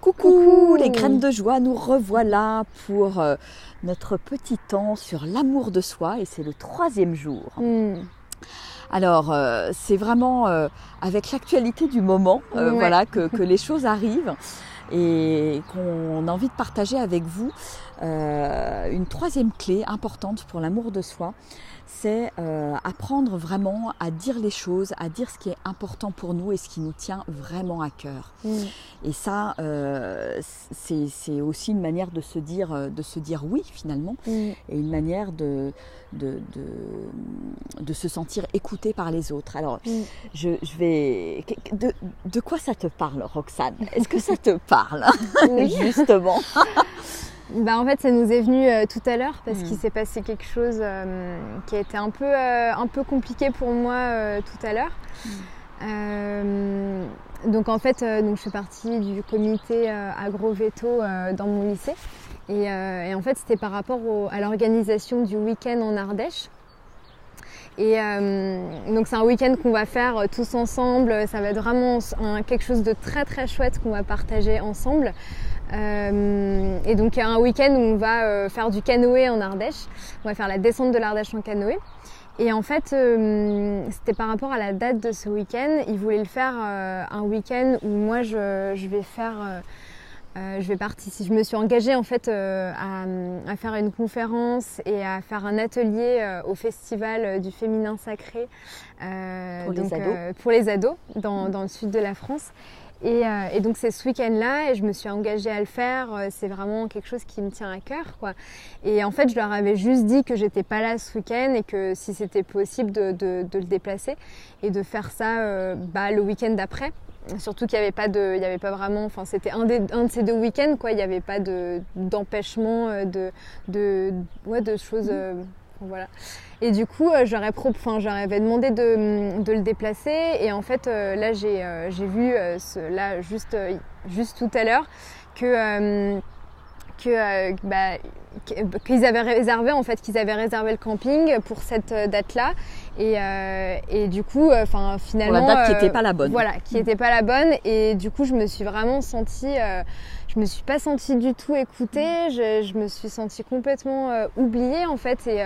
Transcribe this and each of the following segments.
Coucou les graines de joie, nous revoilà pour notre petit temps sur l'amour de soi et c'est le 3e jour. Alors c'est vraiment avec l'actualité du moment voilà, que les choses arrivent et qu'on a envie de partager avec vous une 3e clé importante pour l'amour de soi. C'est apprendre vraiment à dire les choses, à dire ce qui est important pour nous et ce qui nous tient vraiment à cœur. Et ça, c'est aussi une manière de se dire oui finalement, et une manière de se sentir écouté par les autres. Alors, je vais... De quoi ça te parle, Roxane? Est-ce que ça te parle justement? En fait, ça nous est venu tout à l'heure parce qu'il s'est passé quelque chose qui a été un peu compliqué pour moi tout à l'heure. Donc en fait, je fais partie du comité agro-veto dans mon lycée et en fait c'était par rapport à l'organisation du week-end en Ardèche. Et donc c'est un week-end qu'on va faire tous ensemble, ça va être vraiment quelque chose de très très chouette qu'on va partager ensemble. Et donc il y a un week-end où on va faire du canoë en Ardèche, on va faire la descente de l'Ardèche en canoë. Et en fait c'était par rapport à la date de ce week-end, ils voulaient le faire un week-end où moi je vais participer. Je me suis engagée en fait à faire une conférence et à faire un atelier au festival du féminin sacré pour les ados dans le sud de la France. Et donc c'est ce week-end-là et je me suis engagée à le faire. C'est vraiment quelque chose qui me tient à cœur, quoi. Et en fait, je leur avais juste dit que j'étais pas là ce week-end et que si c'était possible de le déplacer et de faire ça le week-end d'après. Surtout qu'il n'y avait pas vraiment, enfin c'était un de ces 2 week-ends, quoi. Il n'y avait pas d'empêchement de choses, voilà. Et du coup, j'aurais demandé de le déplacer et en fait là j'ai vu juste tout à l'heure qu'ils avaient réservé le camping pour cette date-là et du coup finalement pour la date qui n'était pas la bonne. Voilà, qui n'était pas la bonne et du coup je me suis vraiment sentie je me suis pas sentie du tout écoutée, je me suis sentie complètement oubliée en fait et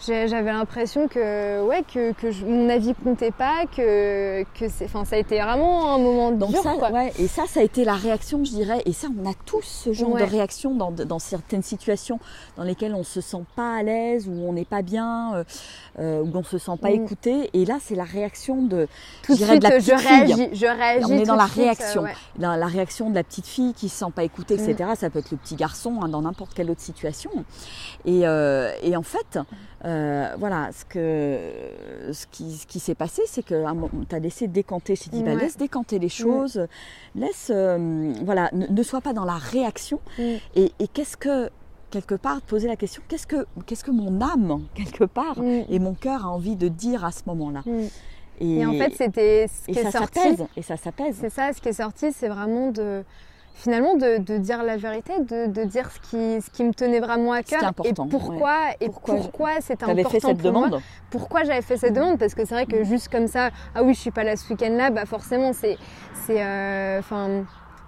j'avais l'impression que mon avis comptait pas, que ça a été vraiment un moment dur. Et ça a été la réaction, je dirais. Et ça, on a tous ce genre de réaction dans certaines situations dans lesquelles on se sent pas à l'aise, où on n'est pas bien, où on se sent pas écouté. Et là, c'est la réaction de la petite fille. Je réagis. On est dans la réaction, dans la réaction de la petite fille qui se sent pas écoutée, etc. Ça peut être le petit garçon dans n'importe quelle autre situation. Et en fait. Voilà, ce qui s'est passé, c'est que tu as laissé décanter. Je t'ai dit, laisse décanter les choses, laisse, ne sois pas dans la réaction. Et qu'est-ce que, quelque part, te poser la question, qu'est-ce que mon âme, quelque part, et mon cœur a envie de dire à ce moment-là. Et en fait, c'était ce qui est sorti. Et ça s'apaise. C'est ça, ce qui est sorti, c'est vraiment finalement de dire la vérité, de dire ce qui me tenait vraiment à cœur et pourquoi c'était important fait cette pour moi. demande. Pourquoi j'avais fait cette demande, parce que c'est vrai que juste comme ça, ah oui, je suis pas là ce week-end-là, forcément ça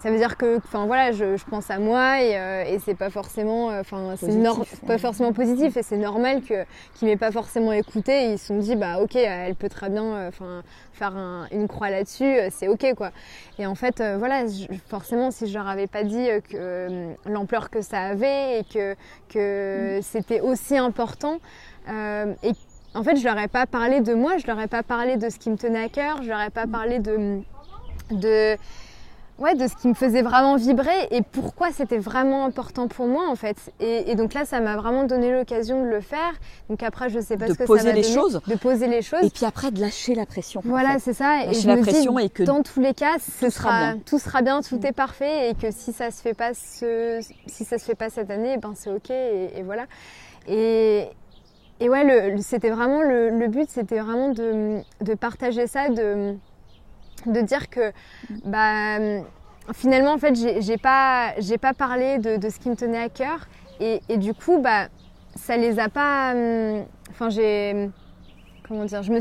veut dire que je pense à moi et c'est pas forcément pas forcément positif et c'est normal qu'ils m'aient pas forcément écouté. Ils se sont dit ok, elle peut très bien faire une croix là-dessus, c'est ok, quoi. Et en fait forcément si je leur avais pas dit l'ampleur que ça avait et que c'était aussi important et en fait je leur ai pas parlé de moi, je leur ai pas parlé de ce qui me tenait à cœur, je leur ai pas parlé de ce qui me faisait vraiment vibrer et pourquoi c'était vraiment important pour moi en fait. Et donc là, ça m'a vraiment donné l'occasion de le faire. Donc après, je sais pas ce que ça va donner. De poser les choses. Et puis après, de lâcher la pression. Voilà, c'est ça. Lâcher la pression et que dans tous les cas, tout sera bien, tout est parfait et que si ça se fait pas cette année, c'est ok et voilà. Et c'était vraiment le but, c'était vraiment de partager ça, de dire que finalement en fait j'ai pas parlé de ce qui me tenait à cœur et du coup ça les a pas comment dire, je me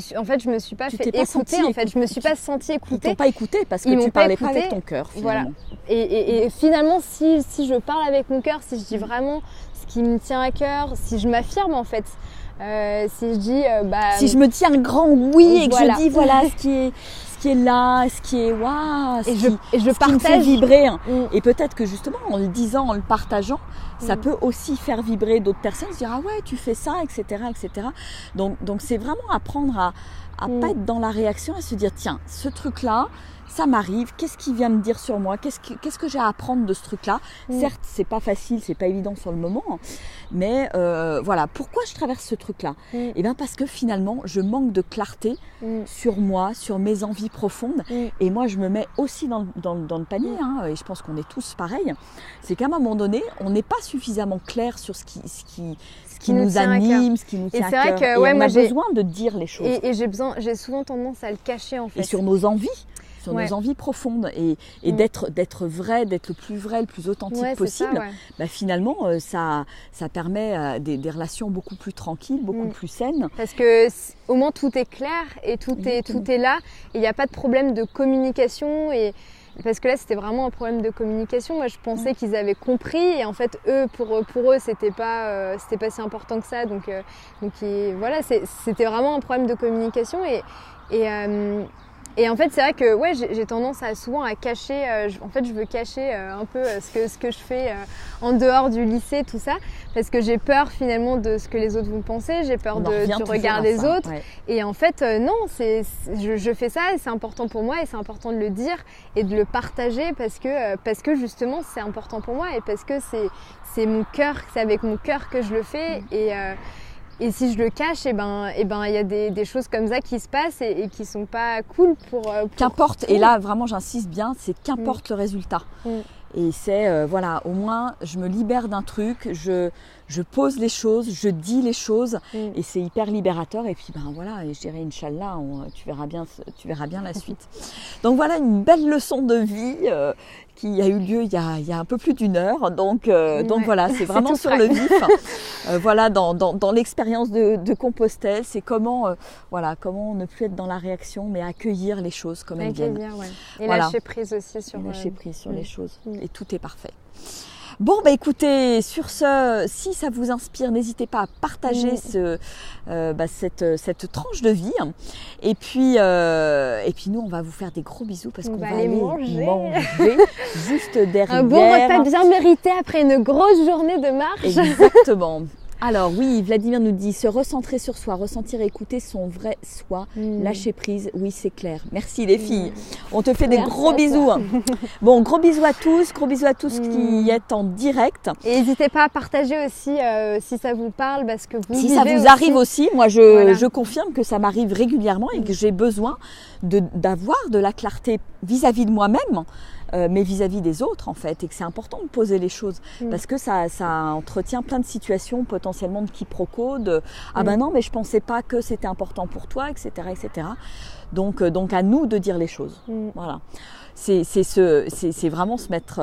suis pas fait écouter, en fait, je me suis pas sentie écoutée. Ils t'ont pas écouté parce que tu parlais pas avec ton cœur, finalement. Voilà. Et finalement, si je parle avec mon cœur, si je dis vraiment ce qui me tient à cœur, si je m'affirme en fait, si je dis si je me dis un grand oui et que je dis voilà ce qui est là, ce qui est waouh, et je partage, qui me fait vibrer. Et peut-être que justement en le disant, en le partageant, ça peut aussi faire vibrer d'autres personnes, se dire ah ouais tu fais ça, etc. etc. Donc c'est vraiment apprendre à pas être dans la réaction, à se dire tiens, ce truc là ça m'arrive, qu'est-ce qu'il vient me dire sur moi, qu'est-ce que j'ai à apprendre de ce truc-là. Certes, c'est pas facile, c'est pas évident sur le moment, mais voilà, pourquoi je traverse ce truc-là? Et bien parce que finalement, je manque de clarté sur moi, sur mes envies profondes, et moi je me mets aussi dans le panier, et je pense qu'on est tous pareils, c'est qu'à un moment donné, on n'est pas suffisamment clair sur ce qui nous anime, ce qui nous tient à cœur. On a besoin de dire les choses. Et j'ai souvent tendance à le cacher en fait. Et sur nos envies. Sur nos envies profondes et d'être vrai, d'être le plus vrai, le plus authentique possible, ça, finalement ça permet des relations beaucoup plus tranquilles, beaucoup plus saines. Parce que au moins tout est clair et tout est là et il n'y a pas de problème de communication parce que là c'était vraiment un problème de communication. Moi je pensais qu'ils avaient compris et en fait eux pour eux c'était pas si important que ça donc voilà c'était vraiment un problème de communication et en fait, c'est vrai que j'ai tendance souvent à cacher, je veux cacher un peu ce que je fais en dehors du lycée, tout ça, parce que j'ai peur finalement de ce que les autres vont penser, j'ai peur du regard des autres. Ouais. Et en fait, non, je fais ça et c'est important pour moi et c'est important de le dire et de le partager parce que justement c'est important pour moi et parce que c'est mon cœur, c'est avec mon cœur que je le fais et si je le cache, il y a des choses comme ça qui se passent et qui sont pas cool pour qu'importe. Et là, vraiment, j'insiste bien, c'est qu'importe le résultat. Et c'est, voilà, au moins, je me libère d'un truc, je pose les choses, je dis les choses, et c'est hyper libérateur. Et puis, voilà, et je dirais, Inch'Allah, tu verras bien la suite. Donc voilà, une belle leçon de vie qui a eu lieu il y a un peu plus d'une heure. Donc voilà, c'est vraiment sur le vif. Voilà, dans l'expérience de Compostelle, c'est comment ne plus être dans la réaction, mais accueillir les choses comme elles viennent. Et lâcher prise aussi sur les choses. Et tout est parfait. Bon, écoutez, sur ce, si ça vous inspire, n'hésitez pas à partager cette tranche de vie. Et puis nous, on va vous faire des gros bisous parce qu'on va aller manger juste derrière. Un bon repas bien mérité après une grosse journée de marche. Exactement. Alors oui, Vladimir nous dit se recentrer sur soi, ressentir et écouter son vrai soi, lâcher prise, oui c'est clair. Merci les filles, on te fait des gros bisous. Bon, gros bisous à tous qui êtes en direct. Et n'hésitez pas à partager aussi si ça vous parle, parce que vous si ça vous arrive aussi, moi je confirme que ça m'arrive régulièrement et que j'ai besoin d'avoir de la clarté vis-à-vis de moi-même. Mais vis-à-vis des autres en fait, et que c'est important de poser les choses parce que ça entretient plein de situations potentiellement de quiproquos, non mais je pensais pas que c'était important pour toi, etc. Donc à nous de dire les choses. Voilà. C'est vraiment se mettre,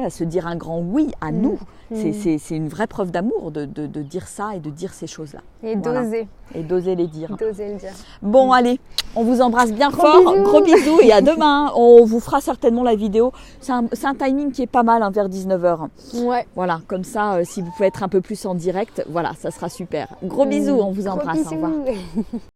se dire un grand oui à nous. C'est une vraie preuve d'amour de dire ça et de dire ces choses-là. Et d'oser. Et d'oser les dire. D'oser le dire. Bon, allez, on vous embrasse bien fort. Gros bisous et à demain. On vous fera certainement la vidéo. C'est un timing qui est pas mal, vers 19h. Ouais. Voilà, comme ça, si vous pouvez être un peu plus en direct, voilà, ça sera super. Gros bisous, on vous embrasse. Au revoir.